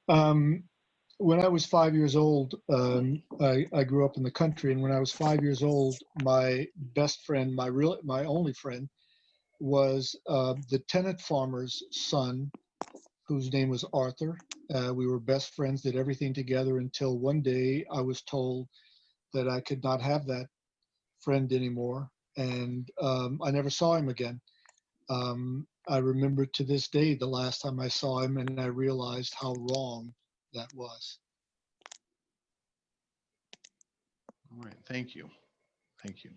Um, when I was 5 years old, I grew up in the country, and when I was 5 years old, my best friend, my only friend, was the tenant farmer's son, whose name was Arthur. We were best friends, did everything together until one day I was told that I could not have that friend anymore, and I never saw him again. I remember to this day the last time I saw him, and I realized how wrong that was. All right, thank you, thank you.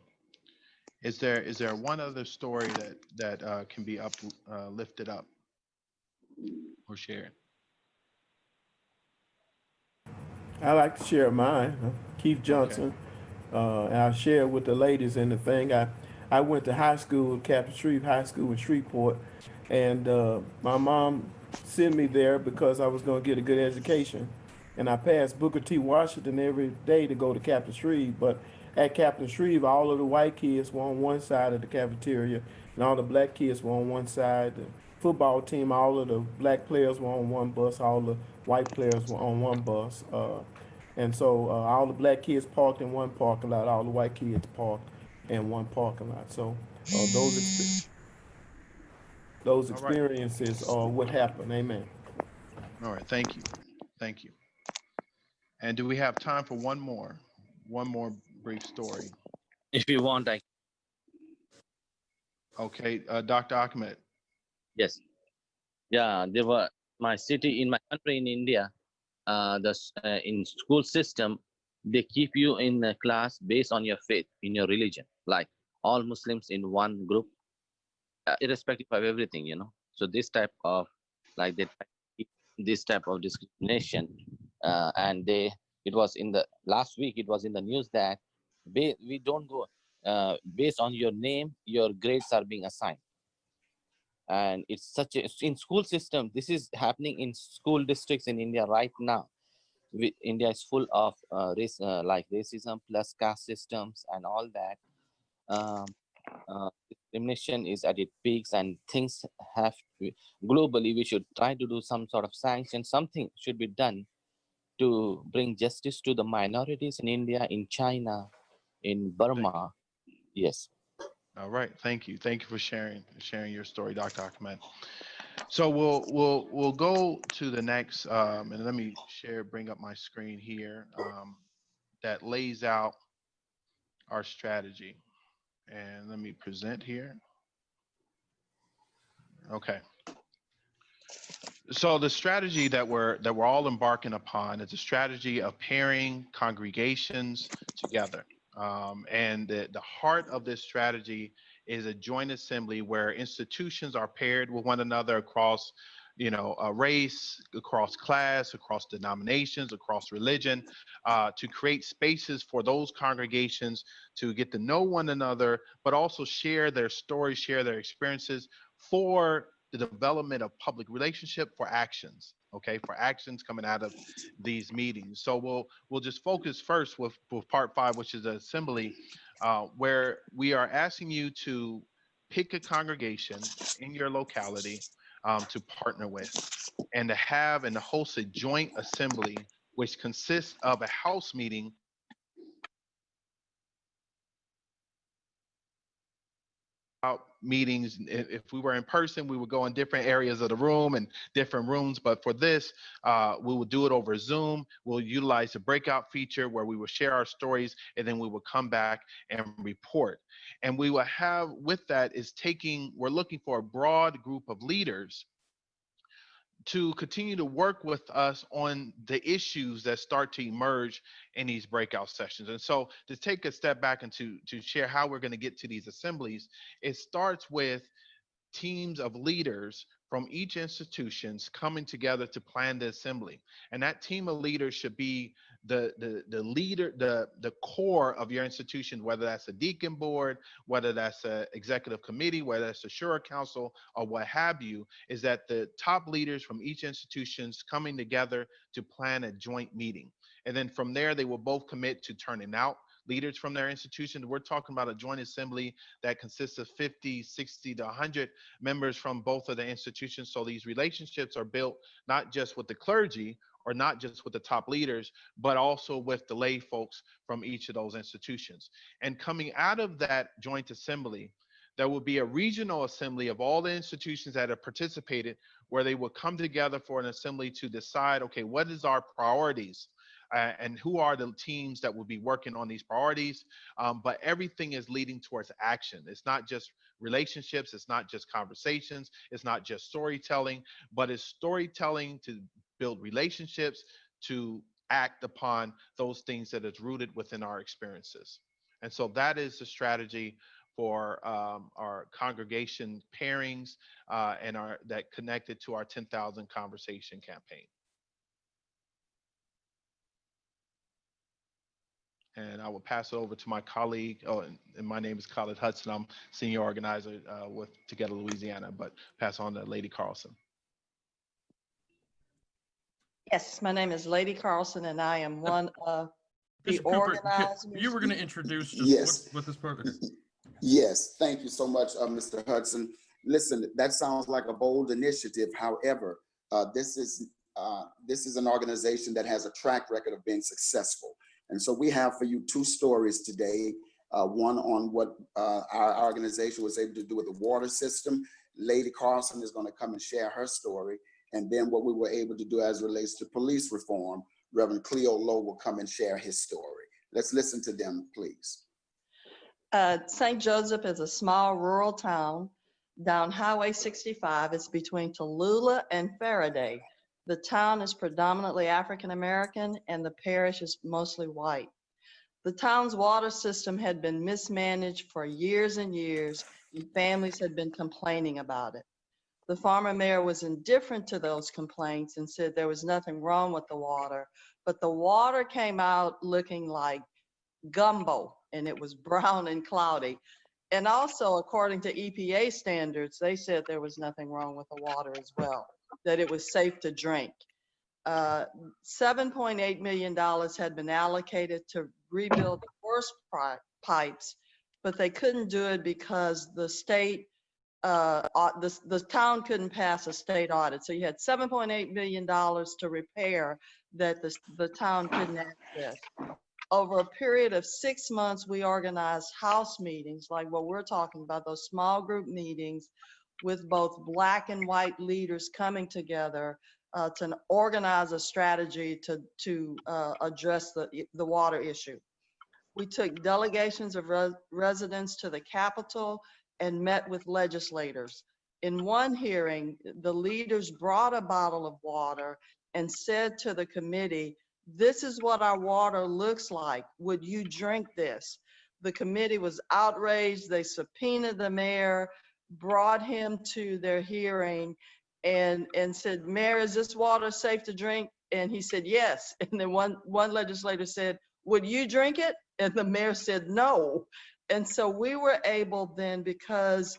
Is there one other story that can be lifted up or shared? I like to share mine. Keith Okay. Johnson. And I share with the ladies in the thing. I went to high school, Captain Shreve High School in Shreveport, and my mom sent me there because I was going to get a good education. And I passed Booker T. Washington every day to go to Captain Shreve. But at Captain Shreve, all of the white kids were on one side of the cafeteria, and all the black kids were on one side. The football team, all of the black players were on one bus, all the white players were on one bus. And so all the black kids parked in one parking lot, all the white kids parked in one parking lot. So those All right. experiences are what happened. Amen. All right. Thank you. Thank you. And do we have time for one more brief story? If you want, I Okay, Dr. Ahmed. yes. Yeah, there were my city in my country in India. In school system, they keep you in a class based on your faith in your religion, like all Muslims in one group, irrespective of everything, you know. So this type of like they try to keep this type of discrimination, and they it was in the last week. It was in the news that we don't go based on your name, your grades are being assigned, and it's such a in school system. This is happening in school districts in India right now. India is full of like racism plus caste systems and all that. Discrimination is at its peaks, and things have to, globally we should try to do some sort of sanction. Something should be done to bring justice to the minorities in India, in China, in Thank you. Burma. Yes. All right. Thank you. Thank you for sharing your story, Dr. Ahmed. So we'll go to the next, and let me bring up my screen here, that lays out our strategy. And let me present here. Okay. So the strategy that we're all embarking upon is a strategy of pairing congregations together. And the heart of this strategy is a joint assembly where institutions are paired with one another across, a race, across class, across denominations, across religion, to create spaces for those congregations to get to know one another, but also share their stories, share their experiences for the development of public relationship for actions. Okay, for actions coming out of these meetings. So we'll just focus first with part 5, which is the assembly, where we are asking you to pick a congregation in your locality, to partner with, and to have and to host a joint assembly, which consists of a house meeting meetings. If we were in person, we would go in different areas of the room and different rooms. But for this, we will do it over Zoom. We'll utilize the breakout feature where we will share our stories, and then we will come back and report. And we will have with that is we're looking for a broad group of leaders to continue to work with us on the issues that start to emerge in these breakout sessions. And so to take a step back and to share how we're going to get to these assemblies, it starts with teams of leaders from each institutions coming together to plan the assembly. And that team of leaders should be the leader, the core of your institution, whether that's a deacon board, whether that's an executive committee, whether that's a shura council, or what have you, is that the top leaders from each institutions coming together to plan a joint meeting. And then from there, they will both commit to turning out leaders from their institutions. We're talking about a joint assembly that consists of 50, 60 to 100 members from both of the institutions. So these relationships are built not just with the clergy or not just with the top leaders, but also with the lay folks from each of those institutions. And coming out of that joint assembly, there will be a regional assembly of all the institutions that have participated, where they will come together for an assembly to decide, okay, what is our priorities? And who are the teams that will be working on these priorities? But everything is leading towards action. It's not just relationships, it's not just conversations, it's not just storytelling, but it's storytelling to build relationships, to act upon those things that is rooted within our experiences. And so that is the strategy for our congregation pairings and that connected to our 10,000 conversation campaign. And I will pass it over to my colleague. Oh, and my name is Khaled Hudson. I'm senior organizer with Together Louisiana, but pass on to Lady Carlson. Yes, my name is Lady Carlson, and I am one of the Mr. Cooper, organizers. you were going to introduce just Yes. what this program. Yes, thank you so much, Mr. Hudson. Listen, that sounds like a bold initiative. However, this is an organization that has a track record of being successful. And so we have for you two stories today. One on what our organization was able to do with the water system. Lady Carlson is going to come and share her story. And then what we were able to do as it relates to police reform, Reverend Cleo Lowe will come and share his story. Let's listen to them, please. St. Joseph is a small rural town down Highway 65. It's between Tallulah and Faraday. The town is predominantly African American and the parish is mostly white. The town's water system had been mismanaged for years and years, and families had been complaining about it. The former mayor was indifferent to those complaints and said there was nothing wrong with the water, but the water came out looking like gumbo, and it was brown and cloudy. And also, according to EPA standards, they said there was nothing wrong with the water as well, that it was safe to drink. $7.8 million had been allocated to rebuild the worst pipes, but they couldn't do it because the state, the town couldn't pass a state audit. So you had $7.8 million to repair that the town couldn't access. Over a period of 6 months, we organized house meetings, like what we're talking about, those small group meetings with both Black and white leaders coming together to organize a strategy to address the water issue. We took delegations of residents to the Capitol and met with legislators. In one hearing, the leaders brought a bottle of water and said to the committee, "This is what our water looks like. Would you drink this?" The committee was outraged. They subpoenaed the mayor, brought him to their hearing, and said, "Mayor, is this water safe to drink?" And he said, "Yes." And then one legislator said, "Would you drink it?" And the mayor said, "No." And so we were able then, because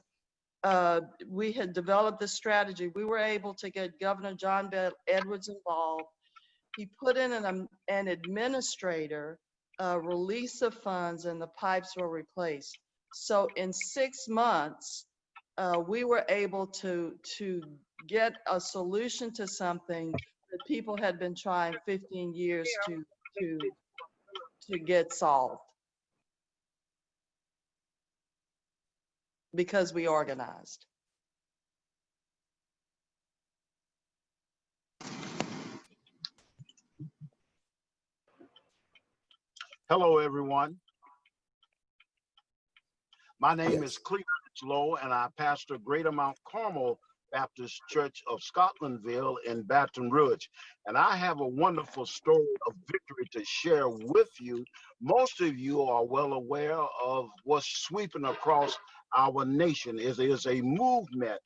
we had developed this strategy, we were able to get Governor John Bell Edwards involved. He put in an administrator, release of funds, and the pipes were replaced. So in 6 months, we were able to get a solution to something that people had been trying 15 years to get solved, because we organized. Hello, everyone. My name is Cleveland Lowe, and I pastor Greater Mount Carmel Baptist Church of Scotlandville in Baton Rouge. And I have a wonderful story of victory to share with you. Most of you are well aware of what's sweeping across our nation. It is a movement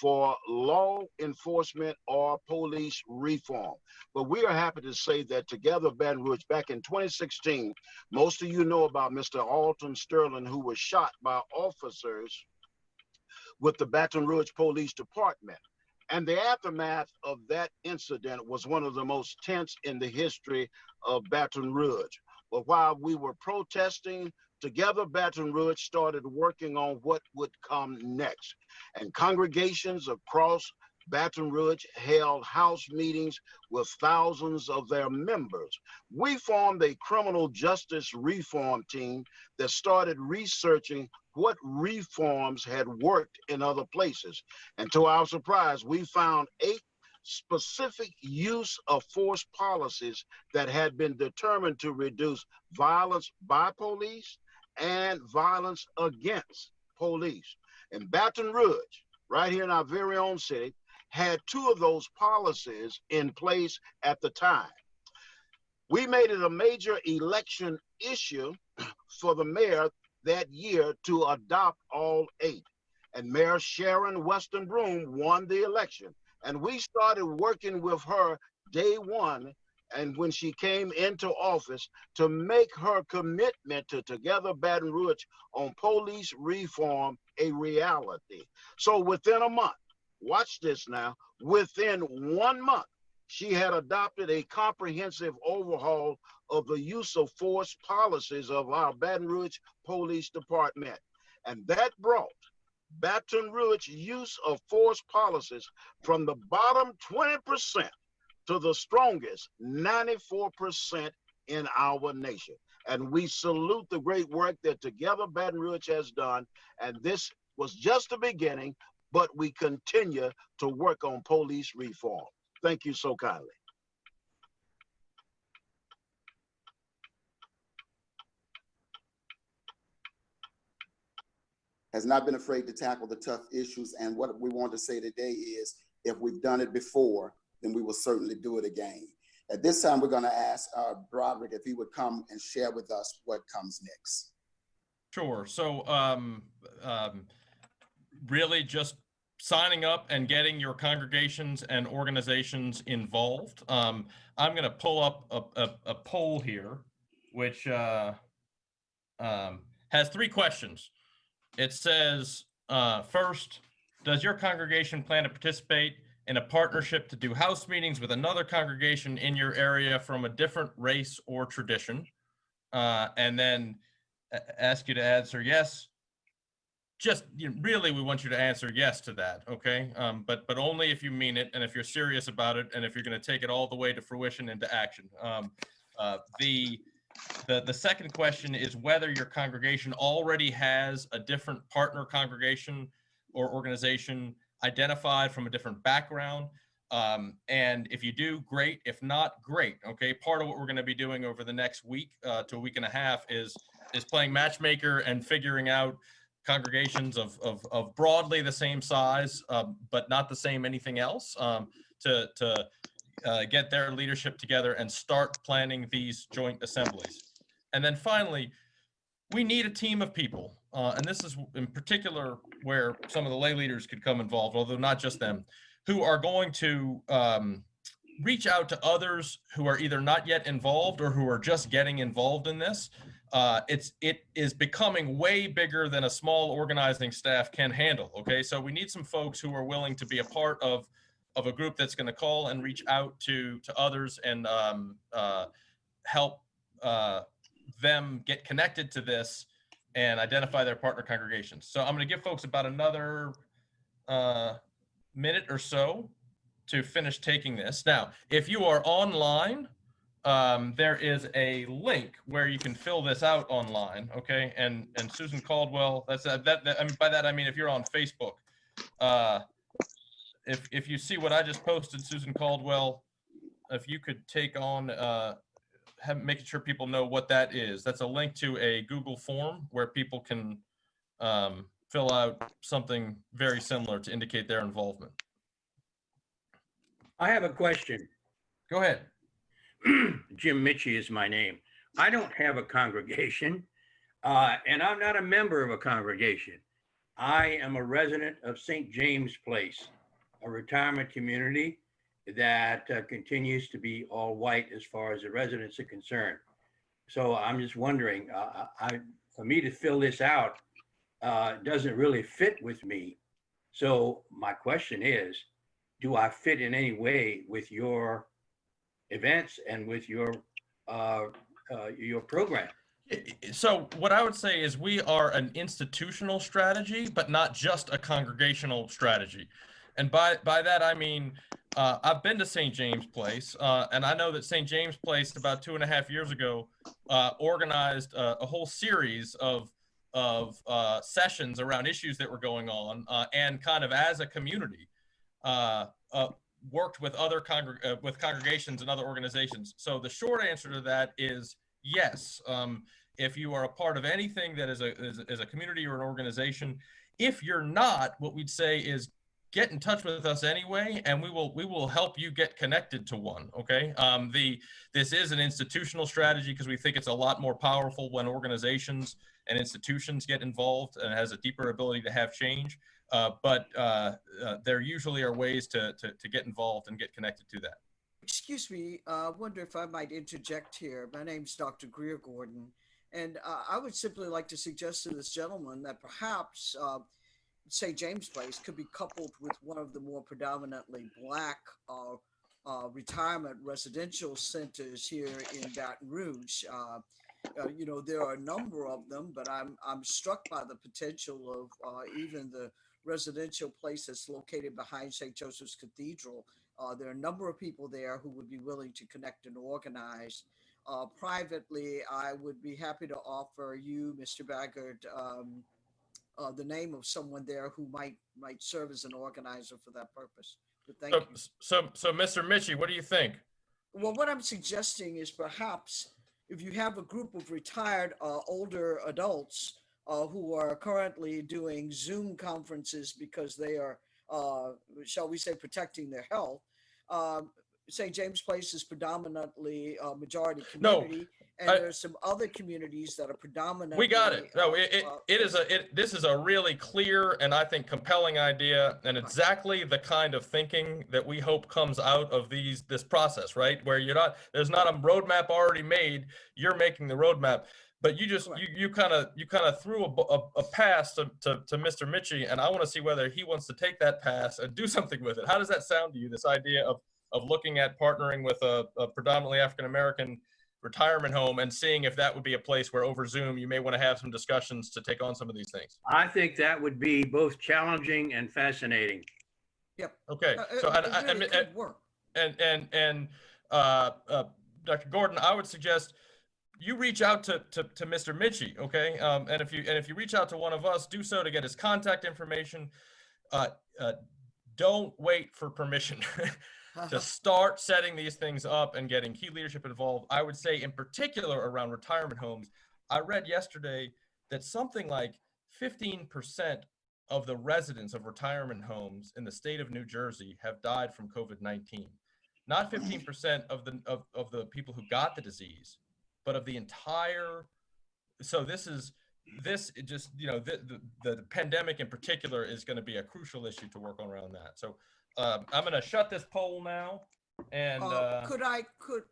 for law enforcement or police reform. But we are happy to say that Together Baton Rouge, back in 2016, most of you know about Mr. Alton Sterling, who was shot by officers with the Baton Rouge Police Department. And the aftermath of that incident was one of the most tense in the history of Baton Rouge. But while we were protesting, Together Baton Rouge started working on what would come next. And congregations across Baton Rouge held house meetings with thousands of their members. We formed a criminal justice reform team that started researching what reforms had worked in other places. And to our surprise, we found 8 specific use of force policies that had been determined to reduce violence by police and violence against police. And Baton Rouge, right here in our very own city, had 2 of those policies in place at the time. We made it a major election issue for the mayor that year to adopt all 8. And Mayor Sharon Weston Broome won the election. And we started working with her day one, and when she came into office, to make her commitment to Together Baton Rouge on police reform a reality. So within a month, watch this now, within 1 month, she had adopted a comprehensive overhaul of the use of force policies of our Baton Rouge Police Department. And that brought Baton Rouge use of force policies from the bottom 20% to the strongest 94% in our nation. And we salute the great work that Together Baton Rouge has done. And this was just the beginning, but we continue to work on police reform. Thank you so kindly. Has not been afraid to tackle the tough issues. And what we want to say today is, if we've done it before, then we will certainly do it again. At this time, we're going to ask Broderick if he would come and share with us what comes next. Sure. So really just signing up and getting your congregations and organizations involved. I'm going to pull up a poll here, which has 3 questions. It says, first, does your congregation plan to participate in a partnership to do house meetings with another congregation in your area from a different race or tradition? And then ask you to answer yes. Just really, we want you to answer yes to that, okay? But only if you mean it, and if you're serious about it, and if you're going to take it all the way to fruition into action. The second question is whether your congregation already has a different partner congregation or organization identified from a different background. And if you do, great. If not, great. Okay. Part of what we're going to be doing over the next week to a week and a half is playing matchmaker and figuring out congregations of broadly the same size, but not the same anything else, to get their leadership together and start planning these joint assemblies. And then finally, we need a team of people. And this is in particular where some of the lay leaders could come involved, although not just them, who are going to reach out to others who are either not yet involved or who are just getting involved in this. It is becoming way bigger than a small organizing staff can handle. Okay, so we need some folks who are willing to be a part of a group that's going to call and reach out to others and help them get connected to this and identify their partner congregations. So I'm going to give folks about another minute or so to finish taking this. Now, if you are online, there is a link where you can fill this out online, okay? And Susan Caldwell, I mean, by that I mean if you're on Facebook, if you see what I just posted, Susan Caldwell, if you could take on making sure people know what that is. That's a link to a Google form where people can fill out something very similar to indicate their involvement. I have a question. Go ahead. Jim Mitchie is my name. I don't have a congregation, and I'm not a member of a congregation. I am a resident of St. James Place, a retirement community that continues to be all white as far as the residents are concerned. So I'm just wondering, for me to fill this out doesn't really fit with me. So my question is, do I fit in any way with your events and with your your program. So what I would say is we are an institutional strategy, but not just a congregational strategy. And by that, I mean, I've been to St. James Place, and I know that St. James Place about 2.5 years ago organized a whole series of sessions around issues that were going on, and kind of as a community, worked with other congregations and other organizations. So the short answer to that is yes. If you are a part of anything that is a community or an organization, if you're not, what we'd say is get in touch with us anyway, and we will help you get connected to one. Okay. This is an institutional strategy because we think it's a lot more powerful when organizations and institutions get involved and has a deeper ability to have change. But there usually are ways to get involved and get connected to that. Excuse me, I wonder if I might interject here. My name's Dr. Greer Gordon, and I would simply like to suggest to this gentleman that perhaps St. James Place could be coupled with one of the more predominantly Black retirement residential centers here in Baton Rouge. You know, there are a number of them, but I'm struck by the potential of even the residential place that's located behind St. Joseph's Cathedral. There are a number of people there who would be willing to connect and organize. Privately, I would be happy to offer you, Mr. Baggard, the name of someone there who might serve as an organizer for that purpose. But thank you. So Mr. Mitchie, what do you think? Well, what I'm suggesting is perhaps if you have a group of retired older adults who are currently doing Zoom conferences because they are, shall we say, protecting their health. St. James Place is predominantly majority community, and there's some other communities that are predominantly. We got it. No, this is a really clear and I think compelling idea, and exactly the kind of thinking that we hope comes out of this process, right? Where there's not a roadmap already made. You're making the roadmap. But you just you kind of threw a pass to Mr. Mitchie, and I want to see whether he wants to take that pass and do something with it. How does that sound to you? This idea of looking at partnering with a predominantly African American retirement home and seeing if that would be a place where over Zoom you may want to have some discussions to take on some of these things. I think that would be both challenging and fascinating. Yep. Okay. So really could work. And Dr. Gordon, I would suggest you reach out to Mr. Mitchie, okay? And if you reach out to one of us, do so to get his contact information. Don't wait for permission to start setting these things up and getting key leadership involved. I would say in particular around retirement homes. I read yesterday that something like 15% of the residents of retirement homes in the state of New Jersey have died from COVID-19. Not 15% of the people who got the disease, but of the entire. So this just, you know, the pandemic in particular is going to be a crucial issue to work on around that. So I'm going to shut this poll now. And could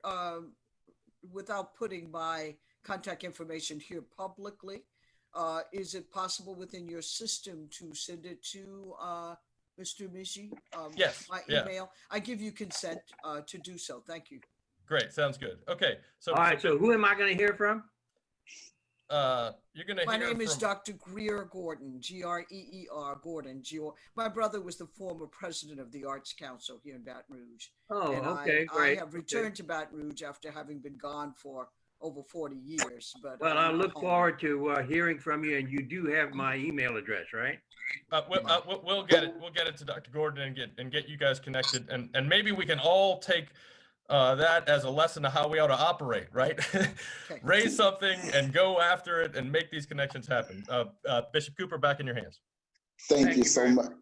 without putting my contact information here publicly, is it possible within your system to send it to Mr. Mitchie? Yes. My email. I give you consent to do so. Thank you. Great. Sounds good. Okay. So, all right. So who am I going to hear from? You're going to My name is Dr. Greer Gordon, Greer Gordon. My brother was the former president of the Arts Council here in Baton Rouge. Oh, and okay, great. I have returned to Baton Rouge after having been gone for over 40 years. But well, I look forward to hearing from you, and you do have my email address, right? We'll get it. We'll get it to Dr. Gordon and get you guys connected, and maybe we can all take that as a lesson to how we ought to operate, right? Okay. Raise something and go after it and make these connections happen. Bishop Cooper, back in your hands. Thank you so much.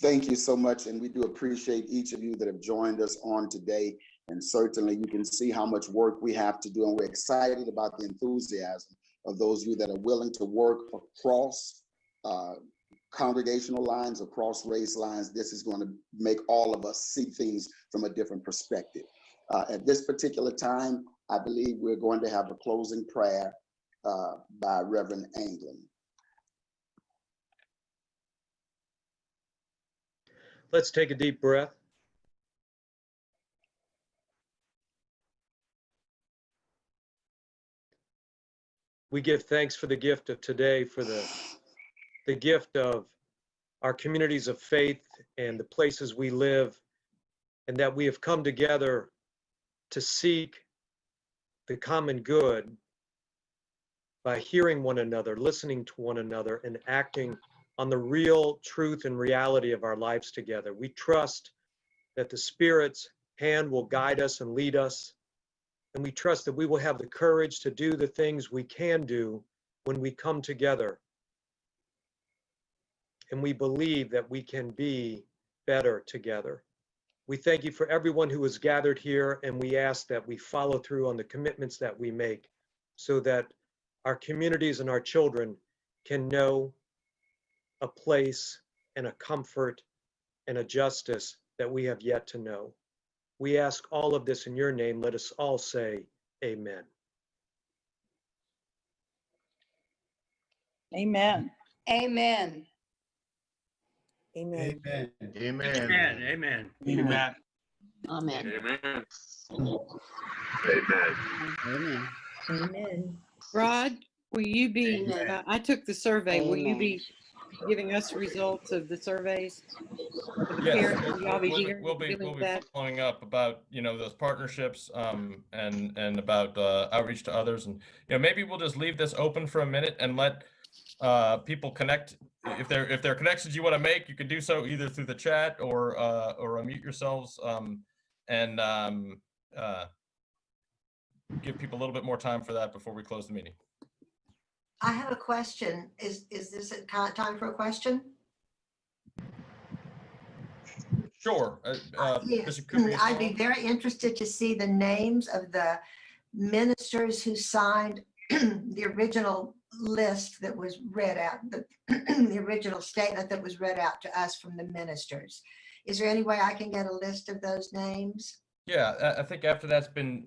Thank you so much. And we do appreciate each of you that have joined us on today. And certainly you can see how much work we have to do. And we're excited about the enthusiasm of those of you that are willing to work across congregational lines, across race lines. This is going to make all of us see things from a different perspective. At this particular time, I believe we're going to have a closing prayer by Reverend Anglin. Let's take a deep breath. We give thanks for the gift of today, for the gift of our communities of faith and the places we live, and that we have come together to seek the common good by hearing one another, listening to one another, and acting on the real truth and reality of our lives together. We trust that the Spirit's hand will guide us and lead us, and we trust that we will have the courage to do the things we can do when we come together. And we believe that we can be better together. We thank you for everyone who is gathered here, and we ask that we follow through on the commitments that we make so that our communities and our children can know a place and a comfort and a justice that we have yet to know. We ask all of this in your name. Let us all say amen. Amen. Amen. Amen. Amen. Amen. Amen. Amen. Amen. Amen. Amen. Amen. Rod, will you be, Amen. I took the survey. Will you Amen. be giving us results of the surveys for the Yes, parents? Will y'all be we'll be dealing with that? following up about, those partnerships, and about outreach to others. And, maybe we'll just leave this open for a minute and let people connect. If there are connections you want to make, you can do so either through the chat or unmute yourselves, and give people a little bit more time for that before we close the meeting. I have a question. Is this time for a question? Sure. Yes. Bishop Cooper, I'd be very interested to see the names of the ministers who signed the original list that was read out, the original statement that was read out to us from the ministers. Is there any way I can get a list of those names? Yeah, I think after that's been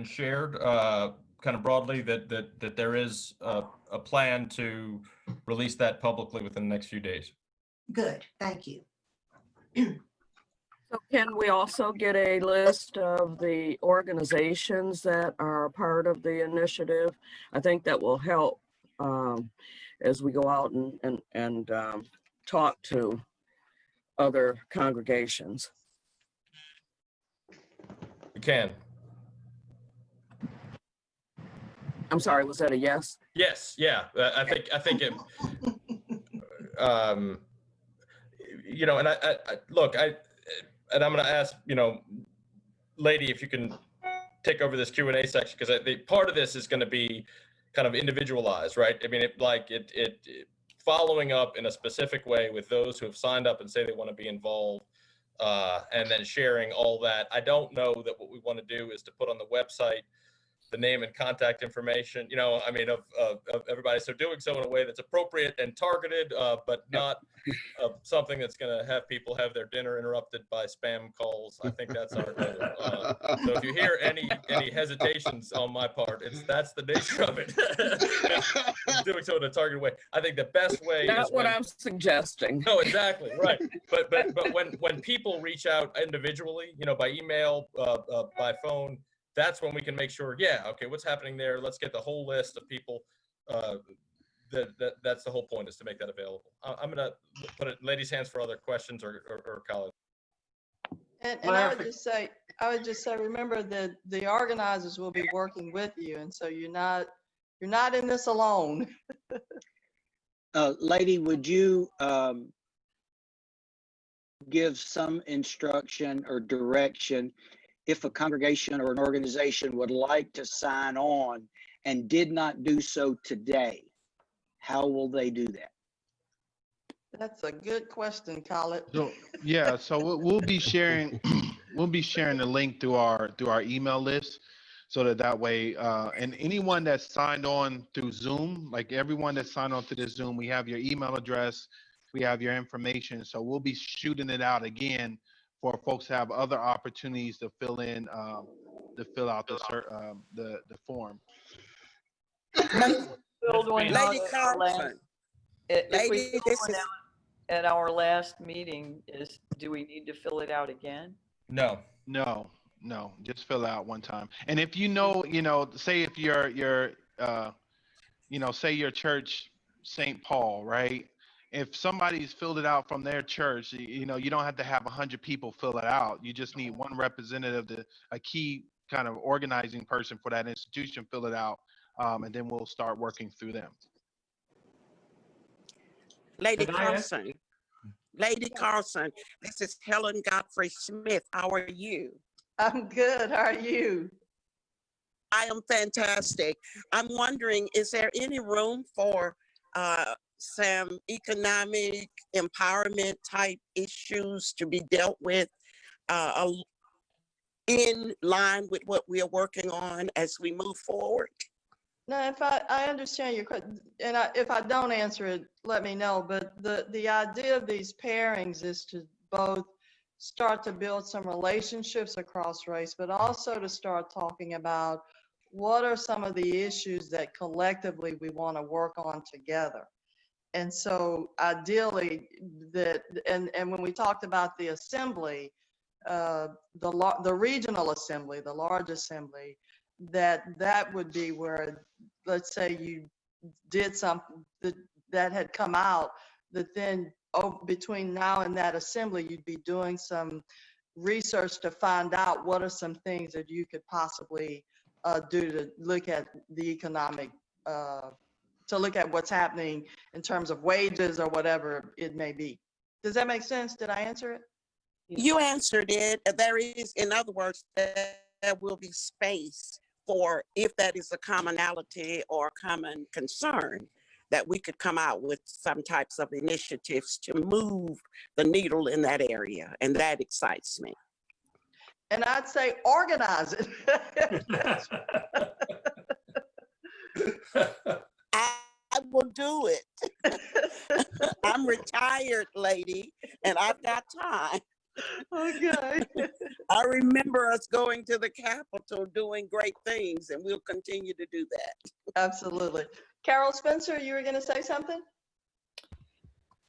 shared, kind of broadly, that there is a plan to release that publicly within the next few days. Good, thank you. So can we also get a list of the organizations that are part of the initiative? I think that will help as we go out and talk to other congregations. You can. I'm sorry, was that a yes? Yes, yeah. I think it. And I look, and I'm going to ask, Lady, if you can take over this Q&A section, because the part of this is going to be kind of individualized, right? I mean, it following up in a specific way with those who have signed up and say they want to be involved, and then sharing all that. I don't know that what we want to do is to put on the website the name and contact information, of everybody. So doing so in a way that's appropriate and targeted, but not something that's going to have people have their dinner interrupted by spam calls. I think that's our goal. So if you hear any hesitations on my part, that's the nature of it. It's doing so in a targeted way. I think the best way Not is what I'm suggesting. No, exactly, right. But when people reach out individually, by email, by phone, that's when we can make sure, okay, what's happening there? Let's get the whole list of people. That's the whole point, is to make that available. I'm going to put it in ladies' hands for other questions or comments. And I would just say, remember that the organizers will be working with you, and so you're not in this alone. Lady, would you give some instruction or direction if a congregation or an organization would like to sign on and did not do so today? How will they do that? That's a good question, Khaled. So we'll be sharing the link through our email list, so that way, and anyone that's signed on through Zoom, like everyone that's signed on to this Zoom, we have your email address, we have your information. So we'll be shooting it out again for folks to have other opportunities to fill out the form. Filled one out Lady at our last- Carlson. If we Lady, filled this one is out at our last meeting, do we need to fill it out again? No, just fill out one time. And if say if you're you know, say your church, St. Paul, right? If somebody's filled it out from their church, you know, you don't have to have 100 people fill it out. You just need one representative, a key kind of organizing person for that institution, fill it out, and then we'll start working through them. Lady Can I ask- Carlson, Lady Carlson, this is Helen Godfrey Smith. How are you? I'm good. How are you? I am fantastic. I'm wondering, is there any room for some economic empowerment type issues to be dealt with in line with what we are working on as we move forward? No, if I understand your question, and if I don't answer it, let me know. But the idea of these pairings is to both start to build some relationships across race, but also to start talking about what are some of the issues that collectively we want to work on together. And so ideally that, and when we talked about the assembly, the regional assembly, the large assembly, that would be where, let's say you did something that had come out, that then between now and that assembly, you'd be doing some research to find out what are some things that you could possibly do to look at the economic, to look at what's happening in terms of wages or whatever it may be. Does that make sense? Did I answer it? You answered it. There is, in other words, there will be space for, if that is a commonality or common concern, that we could come out with some types of initiatives to move the needle in that area. And that excites me. And I'd say organize it. I will do it. I'm retired, lady, and I've got time. Okay. I remember us going to the Capitol doing great things, and we'll continue to do that. Absolutely. Carol Spencer, you were going to say something?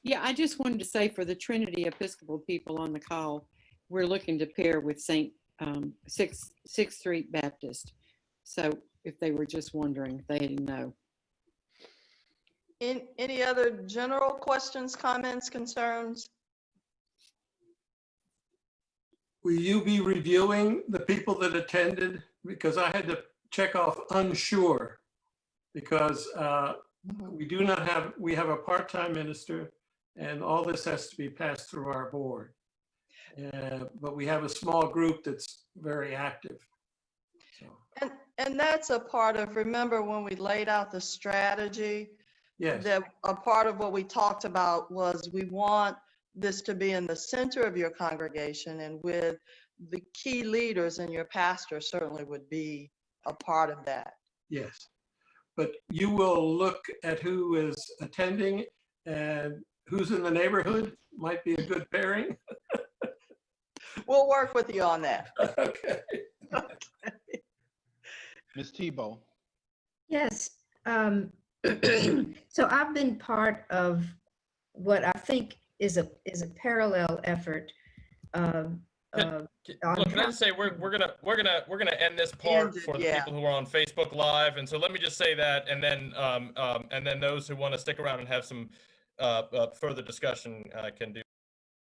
Yeah, I just wanted to say for the Trinity Episcopal people on the call, we're looking to pair with Sixth Street Baptist. So if they were just wondering, if they didn't know. Any other general questions, comments, concerns? Will you be reviewing the people that attended? Because I had to check off unsure because we have a part-time minister and all this has to be passed through our board. But we have a small group that's very active. So. And that's a part of, remember when we laid out the strategy, yes, that a part of what we talked about was we want this to be in the center of your congregation, and with the key leaders, and your pastor certainly would be a part of that. yes. But you will look at who is attending and who's in the neighborhood, might be a good pairing. We'll work with you on that. Okay. Ms. Tebow. Yes. So I've been part of what I think is a parallel effort. Look, can I just say we're gonna end this part for the people who are on Facebook Live, and so let me just say that, and then those who want to stick around and have some further discussion can do.